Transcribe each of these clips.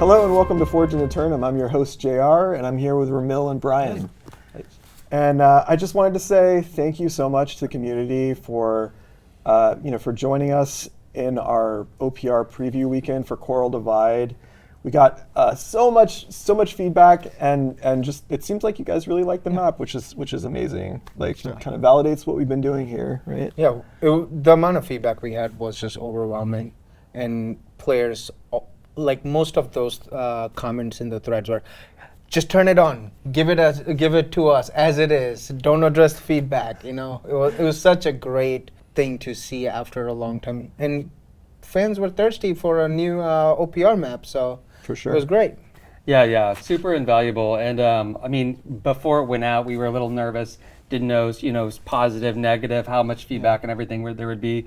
Hello and welcome to Forge and Aeternum. I'm your host JR, and I'm here with Romil and Brian. And I just wanted to say thank you so much to the community for for joining us in our OPR preview weekend for Coral Divide. We got so much feedback, and just it seems like you guys really like the map, which is amazing. Like, it kind of validates what we've been doing here, right? Yeah, the amount of feedback we had was just overwhelming, and players, like most of those comments in the threads were, just turn it on, give it to us as it is. Don't address the feedback. You know, it was such a great thing to see after a long time, and fans were thirsty for a new OPR map. So for sure, it was great. Yeah, super invaluable. And I mean, before it went out, we were a little nervous. Didn't know, positive, negative, how much feedback and everything there would be.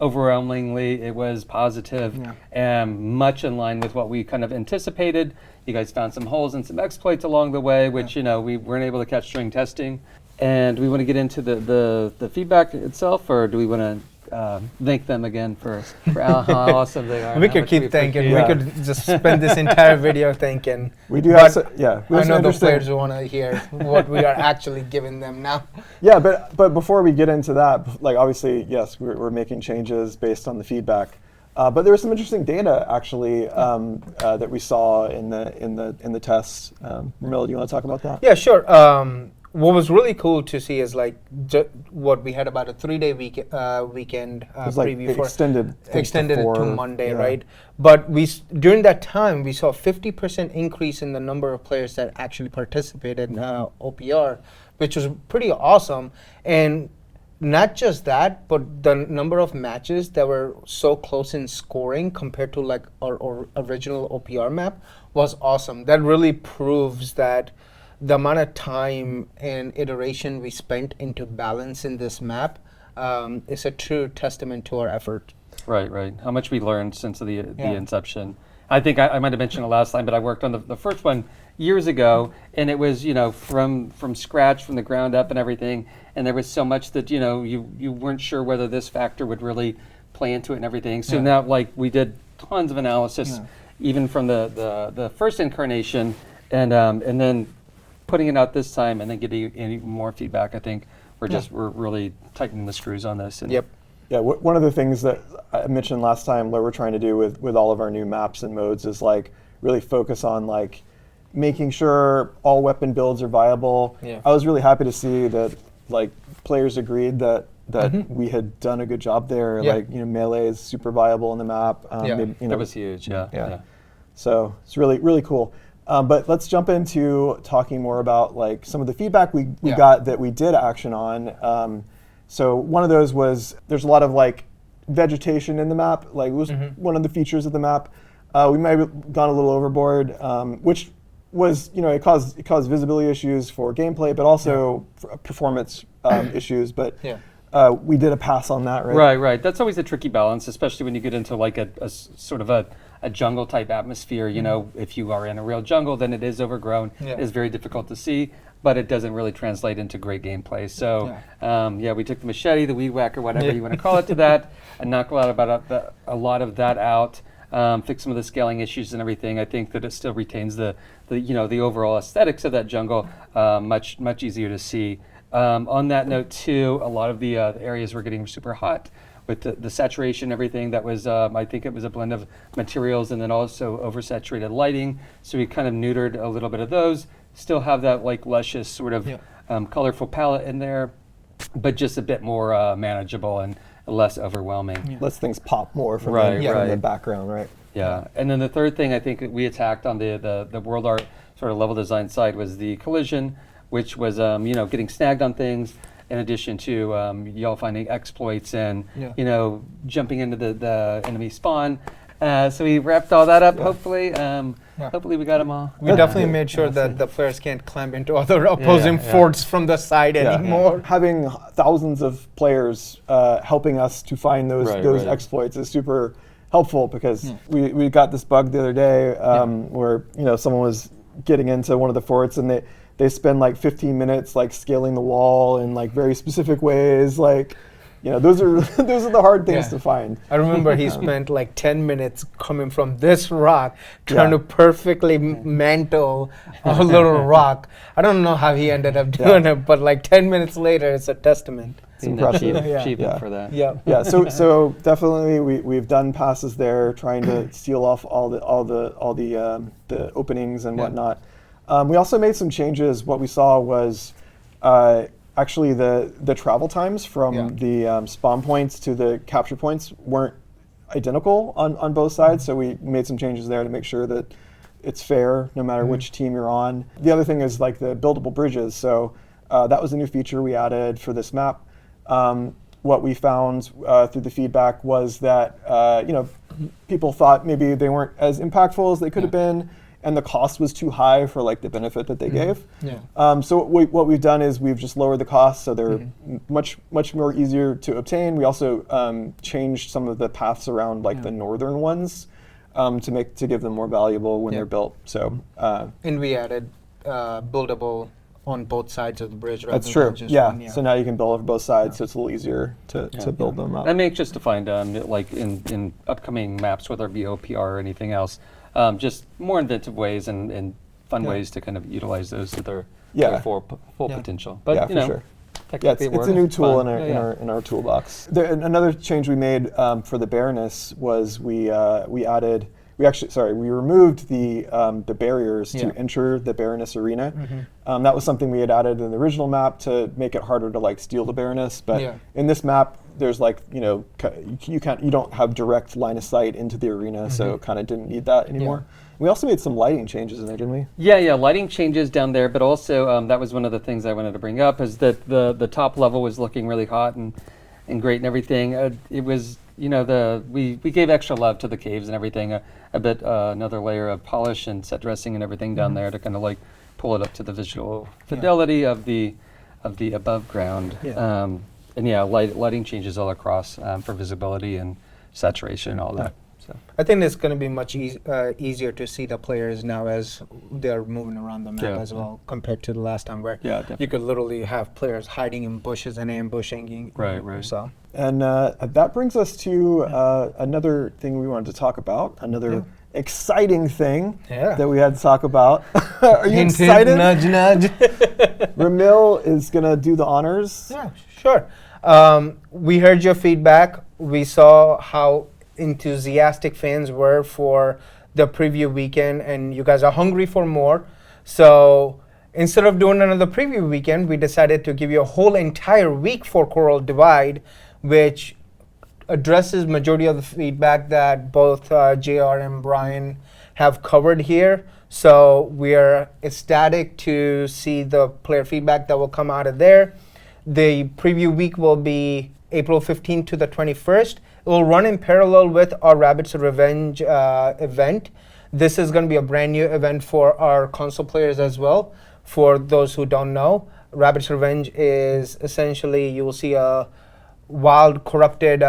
Overwhelmingly, it was positive and much in line with what we kind of anticipated. You guys found some holes and some exploits along the way, which we weren't able to catch during testing. And we want to get into the feedback itself, or do we want to thank them again for how awesome they are? We could keep thanking. We could just spend this entire video thanking. We do have I know the players want to hear what we are actually giving them now. Yeah, but before we get into that, like, obviously, yes, we're making changes based on the feedback. But there was some interesting data actually that we saw in the tests. Romil, do you want to talk about that? Yeah, sure. What was really cool to see is what we had about a 3-day weekend preview for extended to Monday, right? But during that time we saw a 50% increase in the number of players that actually participated in OPR, which was pretty awesome. And not just that, but the number of matches that were so close in scoring compared to like our original OPR map was awesome. That really proves that the amount of time and iteration we spent into balancing this map is a true testament to our effort. Right. How much we learned since the inception. I think I might have mentioned it last time, but I worked on the first one years ago, and it was from scratch, from the ground up and everything. And there was so much that you weren't sure whether this factor would really play into it and everything. So now, like, we did tons of analysis, even from the first incarnation, and then putting it out this time and then getting any more feedback. I think we're really tightening the screws on this. And Yeah, one of the things that I mentioned last time that we're trying to do with all of our new maps and modes is like really focus on like making sure all weapon builds are viable. I was really happy to see that like players agreed that we had done a good job there. Like, melee is super viable in the map. That was huge. Yeah. So it's really cool. But let's jump into talking more about like some of the feedback we got that we did action on. So one of those was there's a lot of like vegetation in the map. Like, it was one of the features of the map. We might have gone a little overboard, which was it caused visibility issues for gameplay, but also for performance issues. But we did a pass on that, right? Right. That's always a tricky balance, especially when you get into like a sort of a jungle type atmosphere. If you are in a real jungle, then it is overgrown. It is very difficult to see, but it doesn't really translate into great gameplay. So we took the machete, the weed whacker, whatever you want to call it, to that, and knocked a lot of that out. Fix some of the scaling issues and everything. I think that it still retains the overall aesthetics of that jungle, much easier to see. On that note too, a lot of the areas were getting super hot with the saturation and everything. That was, I think it was a blend of materials and then also oversaturated lighting. So we kind of neutered a little bit of those. Still have that like luscious sort of colorful palette in there, but just a bit more manageable and less overwhelming. Lets things pop more from the background, right? Yeah, and then the third thing I think that we attacked on the world art sort of level design side was the collision, which was getting snagged on things, in addition to y'all finding exploits and jumping into the enemy spawn. So we wrapped all that up. Hopefully we got them all. We definitely made sure that the players can't climb into other opposing forts from the side anymore. Having thousands of players helping us to find those exploits is super helpful, because we got this bug the other day where someone was getting into one of the forts and they spend like 15 minutes like scaling the wall in like very specific ways, like those are the hard things to find. I remember he spent like 10 minutes coming from this rock trying to perfectly mantle a little rock. I don't know how he ended up doing it, but like 10 minutes later, it's a testament. It's impressive. Achievement for that. Yeah. So definitely we've done passes there, trying to seal off all the openings and whatnot. We also made some changes. What we saw was actually the travel times from the spawn points to the capture points weren't identical on both sides. So we made some changes there to make sure that it's fair no matter which team you're on. The other thing is like the buildable bridges. So that was a new feature we added for this map. What we found through the feedback was that people thought maybe they weren't as impactful as they could have been, and the cost was too high for like the benefit that they gave. So what we've done is we've just lowered the cost, so they're much more easier to obtain. We also changed some of the paths around like the northern ones to give them more valuable when they're built. So and we added buildable on both sides of the bridge. That's true. So now you can build over both sides, so it's a little easier to build them up. That makes just to find like in upcoming maps, whether it be OPR or anything else, just more inventive ways and fun ways to kind of utilize those to their full potential. But for sure. It's a new tool in our toolbox. Another change we made for the bareness was we removed the barriers to enter the Baroness arena. That was something we had added in the original map to make it harder to like steal the Baroness. But in this map, there's like you don't have direct line of sight into the arena, so kind of didn't need that anymore. We also made some lighting changes in there, didn't we? Yeah, lighting changes down there, but also that was one of the things I wanted to bring up is that the top level was looking really hot and great and everything. It was. We gave extra love to the caves and everything, a bit another layer of polish and set dressing and everything down there to kind of like pull it up to the visual fidelity of the above ground. Lighting changes all across for visibility and saturation and all that. So I think it's going to be much easier to see the players now as they're moving around the map as well, compared to the last time where you could literally have players hiding in bushes and ambushing. Right. So. And that brings us to another thing we wanted to talk about, another exciting thing that we had to talk about. Are you excited? Nudge, nudge. Romil is going to do the honors. Yeah, sure. We heard your feedback. We saw how enthusiastic fans were for the preview weekend, and you guys are hungry for more. So instead of doing another preview weekend, we decided to give you a whole entire week for Coral Divide, which addresses majority of the feedback that both JR and Brian have covered here. So we are ecstatic to see the player feedback that will come out of there. The preview week will be April 15th to the 21st. It will run in parallel with our Rabbit's Revenge event. This is going to be a brand new event for our console players as well. For those who don't know, Rabbit's Revenge is essentially you will see a wild, corrupted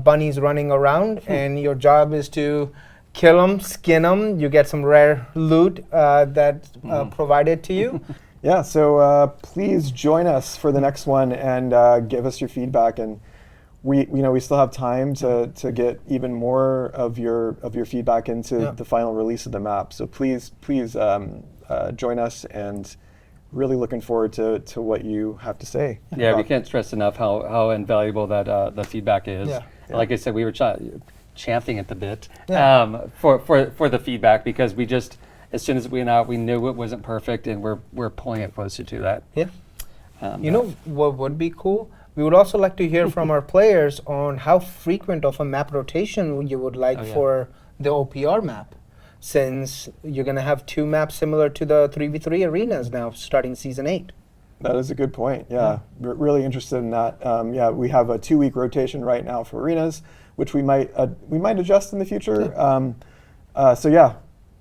bunnies running around, and your job is to kill them, skin them. You get some rare loot that's provided to you. So please join us for the next one and give us your feedback. And we still have time to get even more of your feedback into the final release of the map. So please join us, and really looking forward to what you have to say. Yeah, we can't stress enough how invaluable that the feedback is. Like I said, we were champing at the bit for the feedback, because we just, as soon as it went out, we knew it wasn't perfect, and we're pulling it closer to that. You know what would be cool? We would also like to hear from our players on how frequent of a map rotation you would like for the OPR map, since you're going to have 2 maps similar to the 3v3 arenas now starting season 8. That is a good point. We're really interested in that. We have a 2-week rotation right now for arenas, which we might adjust in the future.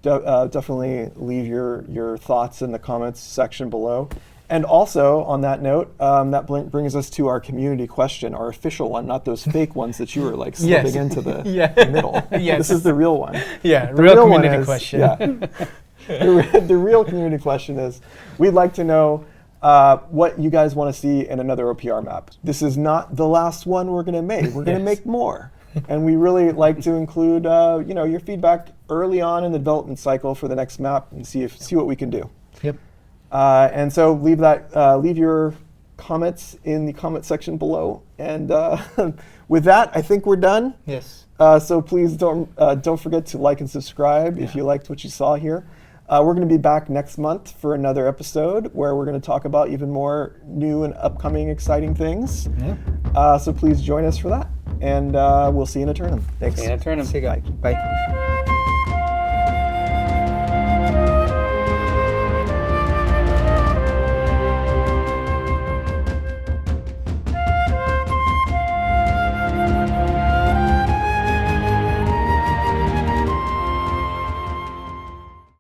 Definitely leave your thoughts in the comments section below. And also, on that note, that brings us to our community question, our official one, not those fake ones that you were like slipping into the middle. This is the real one. The real community question. The real community question is, we'd like to know what you guys want to see in another OPR map. This is not the last one we're going to make. We're going to make more. And we really like to include your feedback early on in the development cycle for the next map and see what we can do. Yep. And so leave your comments in the comment section below. And with that, I think we're done. Yes. So please don't forget to like and subscribe if you liked what you saw here. We're going to be back next month for another episode where we're going to talk about even more new and upcoming exciting things. Yeah. So please join us for that. And we'll see you in Aeternum. Thanks. See you in Aeternum. See you guys. Bye.